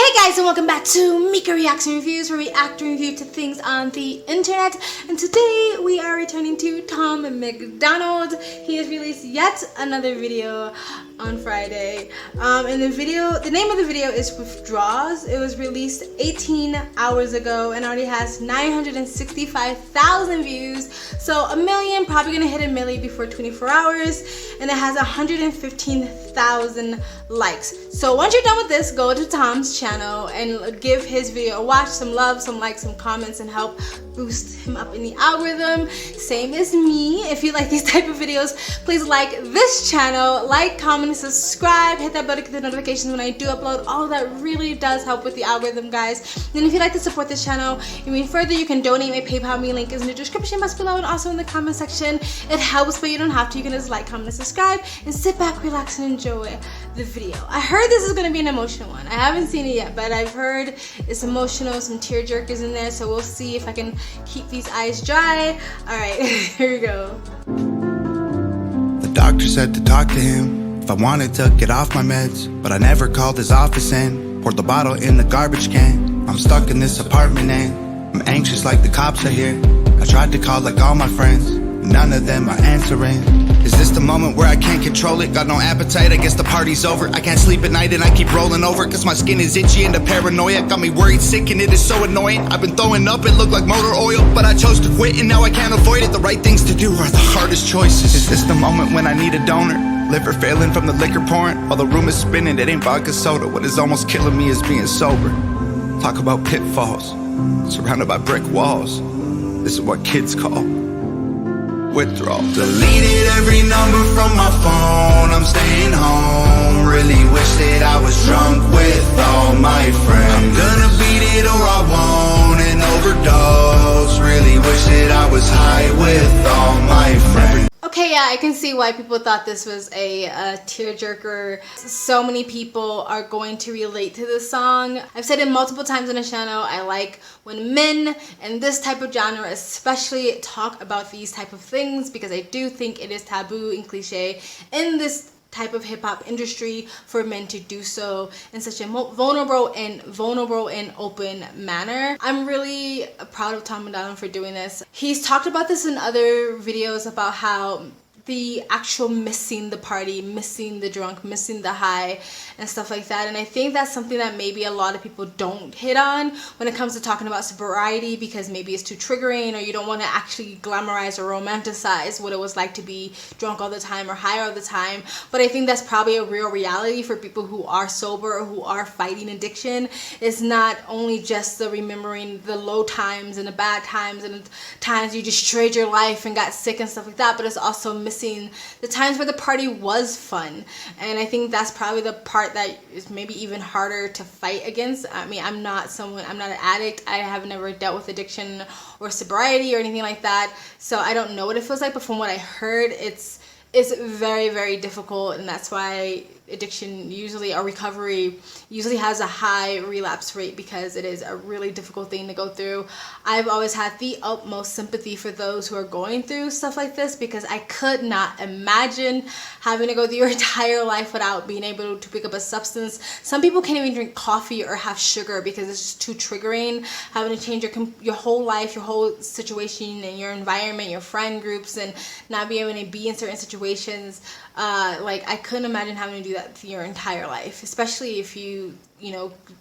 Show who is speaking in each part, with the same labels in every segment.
Speaker 1: Hey guys, and welcome back to Mika Reaction Reviews, where we act and review to things on the internet. And today we are returning to Tom MacDonald. He has released yet another video on Friday. And the name of the video is Withdrawals. It was released 18 hours ago and already has 965,000 views. So a million, probably gonna hit a million before 24 hours. And it has 115,000 likes. So once you're done with this, go to Tom's channel and give his video a watch, some love, some likes, some comments, and help boost him up in the algorithm. Same as me. If you like these type of videos, please like this channel, like, comment, and subscribe. Hit that button to get the notifications when I do upload. All of that really does help with the algorithm, guys. And if you'd like to support this channel even further, you can donate. My PayPal link is in the description box below and also in the comment section. It helps, but you don't have to. You can just like, comment, and subscribe, and sit back, relax, and enjoy the video. I heard this is going to be an emotional one. I haven't seen it yet, but I've heard it's emotional, some tear jerkers in there, so we'll see if I can keep these eyes dry. Alright, here we go.
Speaker 2: The doctor said to talk to him if I wanted to get off my meds, but I never called his office and poured the bottle in the garbage can. I'm stuck in this apartment and I'm anxious like the cops are here. I tried to call like all my friends, none of them are answering. Is this the moment where I can't control it? Got no appetite, I guess the party's over. I can't sleep at night and I keep rolling over, cause my skin is itchy and the paranoia got me worried, sick, and it is so annoying. I've been throwing up, it looked like motor oil, but I chose to quit and now I can't avoid it. The right things to do are the hardest choices. Is this the moment when I need a donor? Liver failing from the liquor pouring, while the room is spinning, it ain't vodka soda. What is almost killing me is being sober. Talk about pitfalls, surrounded by brick walls. This is what kids call withdrawals. Deleted every number from my phone, I'm staying home. Really wish that I was drunk with all my friends. I'm gonna beat it or I won't and overdose. Really wish that I was high with all my friends.
Speaker 1: Okay, yeah, I can see why people thought this was a tearjerker. So many people are going to relate to this song. I've said it multiple times on the channel, I like when men in this type of genre especially talk about these type of things, because I do think it is taboo and cliche in this type of hip-hop industry for men to do so in such a vulnerable and open manner. I'm really proud of Tom MacDonald for doing this. He's talked about this in other videos about how the actual missing the party, missing the drunk, missing the high, and stuff like that. And I think that's something that maybe a lot of people don't hit on when it comes to talking about sobriety, because maybe it's too triggering, or you don't want to actually glamorize or romanticize what it was like to be drunk all the time or high all the time. But I think that's probably a real reality for people who are sober or who are fighting addiction. It's not only just the remembering the low times and the bad times and the times you destroyed your life and got sick and stuff like that, but it's also missing the times where the party was fun. And I think that's probably the part that is maybe even harder to fight against. I mean, I'm not an addict. I have never dealt with addiction or sobriety or anything like that, so I don't know what it feels like, but from what I heard, it's very, very difficult, and that's why addiction usually, or recovery usually, has a high relapse rate, because it is a really difficult thing to go through. I've always had the utmost sympathy for those who are going through stuff like this, because I could not imagine having to go through your entire life without being able to pick up a substance. Some people can't even drink coffee or have sugar because it's just too triggering, having to change your whole life, your whole situation and your environment, your friend groups, and not being able to be in certain situations. Like, I couldn't imagine having to do that for your entire life, especially if you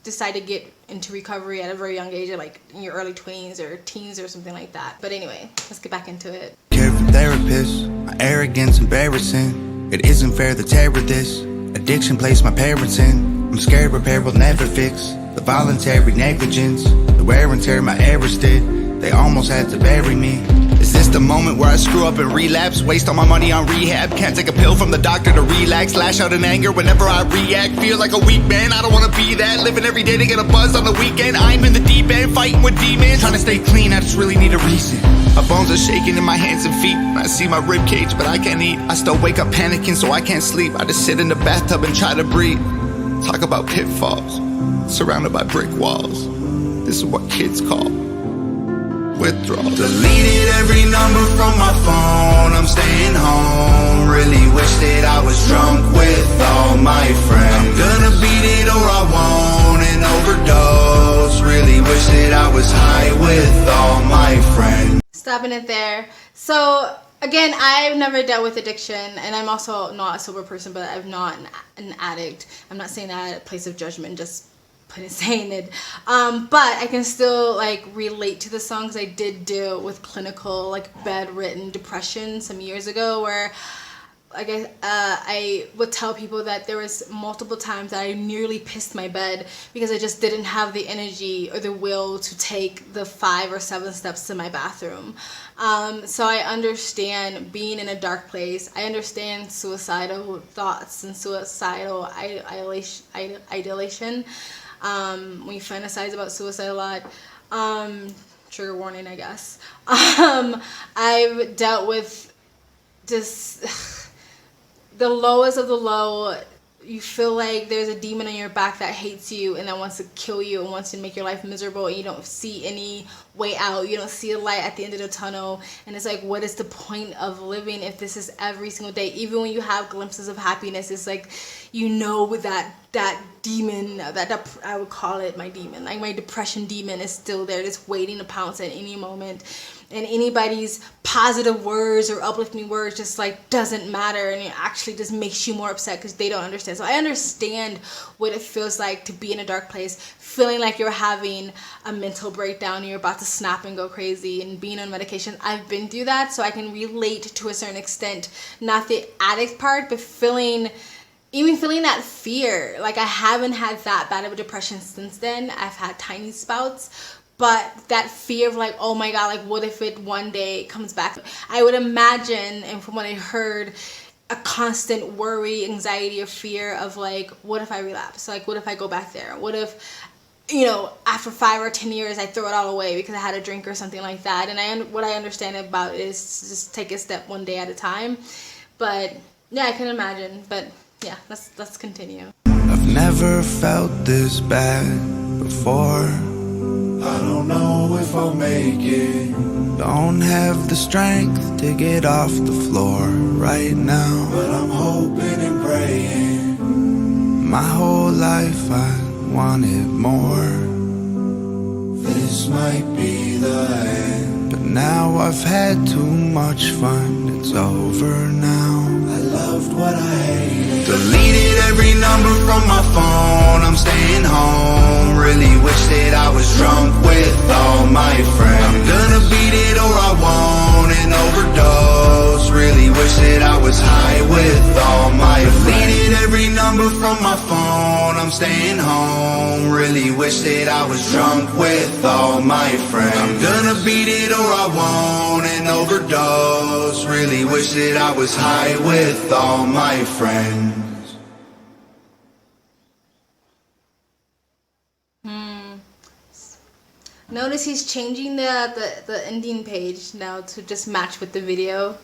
Speaker 1: decide to get into recovery at a very young age, or like in your early 20s or teens or something like that. But anyway, let's get back into it.
Speaker 2: Care for therapists, my arrogance embarrassing. It isn't fair to tear with this. Addiction placed my parents in. I'm scared repair will never fix the voluntary negligence, the wear and tear my errors did. They almost had to bury me. Is this the moment where I screw up and relapse? Waste all my money on rehab. Can't take a pill from the doctor to relax. Lash out in anger whenever I react. Feel like a weak man, I don't wanna be that. Living every day to get a buzz on the weekend. I'm in the deep end, fighting with demons. Trying to stay clean, I just really need a reason. My bones are shaking in my hands and feet. I see my rib cage, but I can't eat. I still wake up panicking, so I can't sleep. I just sit in the bathtub and try to breathe. Talk about pitfalls, surrounded by brick walls. This is what kids call withdrawals. Deleted every number from my phone, I'm staying home. Really wish that I was drunk with all my friends. I'm gonna beat it or I won't and overdose.
Speaker 1: stopping it there. So again, I've never dealt with addiction, and I'm also not a sober person, but I'm not an addict. I'm not saying that at a place of judgment, just saying it. But I can still like relate to the songs. I did deal with clinical, like bedridden depression some years ago, where I would tell people that there was multiple times that I nearly pissed my bed because I just didn't have the energy or the will to take the 5 or 7 steps to my bathroom. So I understand being in a dark place. I understand suicidal thoughts and suicidal ideation. We fantasize about suicide a lot. Trigger warning, I guess. I've dealt with just the lowest of the low. You feel like there's a demon on your back that hates you and that wants to kill you and wants to make your life miserable, and you don't see any way out. You don't see a light at the end of the tunnel, and it's like, what is the point of living if this is every single day? Even when you have glimpses of happiness, it's like, you know, that demon, that I would call it my demon, like my depression demon is still there, just waiting to pounce at any moment. And anybody's positive words or uplifting words just like doesn't matter, and it actually just makes you more upset because they don't understand. So I understand what it feels like to be in a dark place, feeling like you're having a mental breakdown and you're about to snap and go crazy, and being on medication. I've been through that, so I can relate to a certain extent, not the addict part, but feeling that fear. Like, I haven't had that bad of a depression since then. I've had tiny spouts, but that fear of like, oh my God, like what if it one day comes back? I would imagine, and from what I heard, a constant worry, anxiety, or fear of like, what if I relapse? Like, what if I go back there? What if, you know, after 5 or 10 years I throw it all away because I had a drink or something like that? And what I understand about it is just take a step one day at a time. But yeah, I can imagine. But yeah, let's continue.
Speaker 2: I've never felt this bad before. I don't know if I'll make it. Don't have the strength to get off the floor right now, but I'm hoping and praying. My whole life I wanted more. This might be the end, but now I've had too much fun. It's over now. I loved what I hated. Deleted every number from my phone. I'm staying home. Really wish that I was drunk with all my friends. I'm gonna beat it or I won't and overdose. Really wish that I was high with all my friends. Deleted every number from my phone. I'm staying home. Really wish that I was drunk with all my friends. I'm gonna beat it or I won't and overdose. Really wish that I was high with all my friends.
Speaker 1: Notice he's changing the ending page now to just match with the video.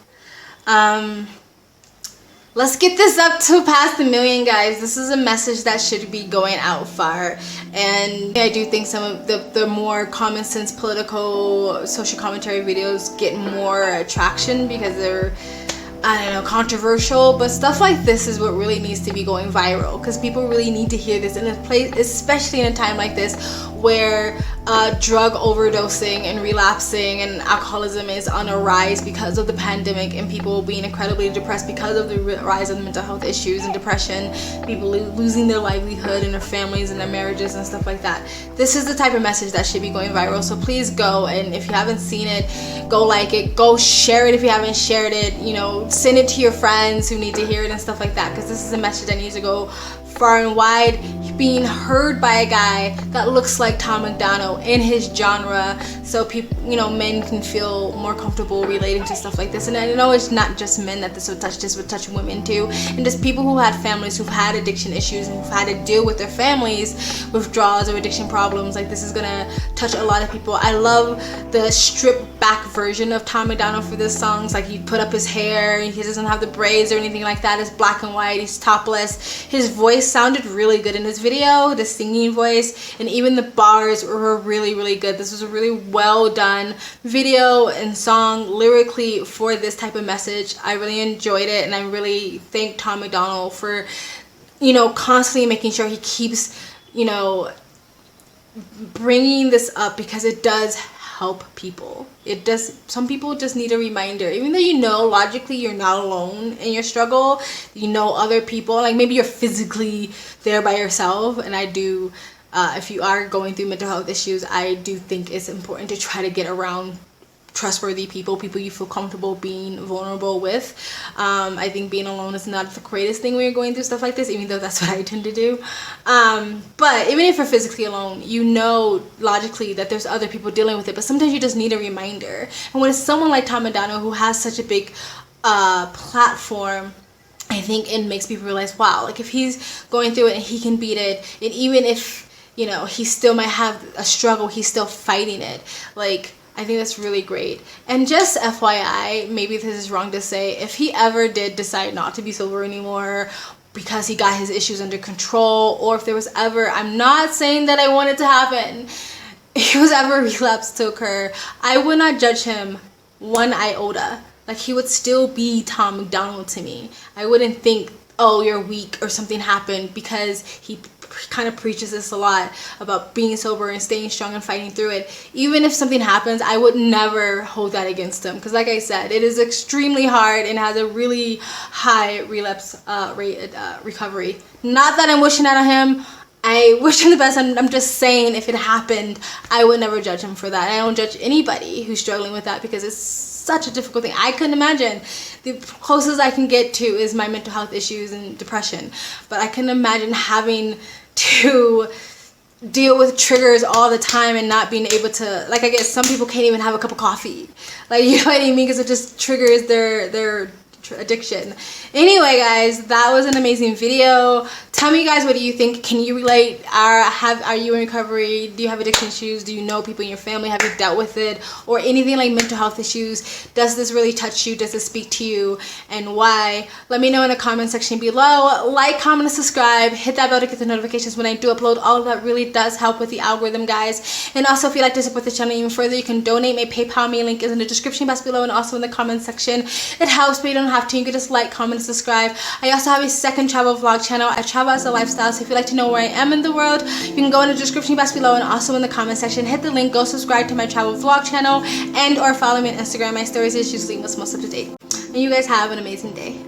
Speaker 1: Let's get this up to past 1 million, guys. This is a message that should be going out far. And I do think some of the more common sense political social commentary videos get more traction because they're, I don't know, controversial, but stuff like this is what really needs to be going viral because people really need to hear this in a place, especially in a time like this where drug overdosing and relapsing and alcoholism is on a rise because of the pandemic, and people being incredibly depressed because of the rise of mental health issues and depression, people losing their livelihood and their families and their marriages and stuff like that. This is the type of message that should be going viral. So please go, and if you haven't seen it, go like it, go share it if you haven't shared it, you know, send it to your friends who need to hear it and stuff like that, because this is a message that needs to go far and wide, being heard by a guy that looks like Tom MacDonald in his genre, so people, you know, men can feel more comfortable relating to stuff like this. And I know it's not just men that this would touch women too, and just people who had families who've had addiction issues and who've had to deal with their families withdrawals or addiction problems. Like, this is gonna touch a lot of people. I love the stripped back version of Tom MacDonald for this song. It's like he put up his hair, he doesn't have the braids or anything like that. It's black and white, he's topless. His voice sounded really good in this video, the singing voice, and even the bars were really, really good. This was a really well done video and song lyrically for this type of message. I really enjoyed it, and I really thank Tom MacDonald for, you know, constantly making sure he keeps, you know, bringing this up, because it does help people. Some people just need a reminder, even though you know logically you're not alone in your struggle. You know other people, like maybe you're physically there by yourself, and I do if you are going through mental health issues, I do think it's important to try to get around trustworthy people you feel comfortable being vulnerable with. I think being alone is not the greatest thing when you're going through stuff like this, even though that's what I tend to do. But even if you're physically alone, you know logically that there's other people dealing with it, but sometimes you just need a reminder. And when it's someone like Tom MacDonald who has such a big platform, I think it makes people realize, wow, like if he's going through it and he can beat it, and even if, you know, he still might have a struggle, he's still fighting it. Like, I think that's really great. And just FYI, maybe this is wrong to say, if he ever did decide not to be sober anymore because he got his issues under control, or if there was ever, I'm not saying that I want it to happen, if he was ever relapse to occur, I would not judge him one iota. Like, he would still be Tom MacDonald to me. I wouldn't think, oh, you're weak or something happened, because he kind of preaches this a lot about being sober and staying strong and fighting through it. Even if something happens, I would never hold that against him, because like I said, it is extremely hard and has a really high relapse rate recovery. Not that I'm wishing that on him. I wish him the best. I'm just saying, if it happened, I would never judge him for that. I don't judge anybody who's struggling with that, because it's such a difficult thing. I couldn't imagine. The closest I can get to is my mental health issues and depression, but I couldn't imagine having to deal with triggers all the time and not being able to, like, I guess some people can't even have a cup of coffee, like, you know what I mean, because it just triggers their addiction. Anyway, guys, that was an amazing video. Tell me, guys, what do you think? Can you relate? Are you in recovery? Do you have addiction issues? Do you know people in your family? Have you dealt with it? Or anything like mental health issues? Does this really touch you? Does it speak to you? And why? Let me know in the comment section below. Like, comment, and subscribe. Hit that bell to get the notifications when I do upload. All of that really does help with the algorithm, guys. And also, if you'd like to support the channel even further, you can donate. My PayPal me link is in the description box below and also in the comment section. It helps, but you don't have to. You can just like, comment, and subscribe. I also have a second travel vlog channel. I travel as a lifestyle, so if you'd like to know where I am in the world, you can go in the description box below and also in the comment section. Hit the link, go subscribe to my travel vlog channel, and or follow me on Instagram. My stories is usually what's most up to date. And you guys have an amazing day.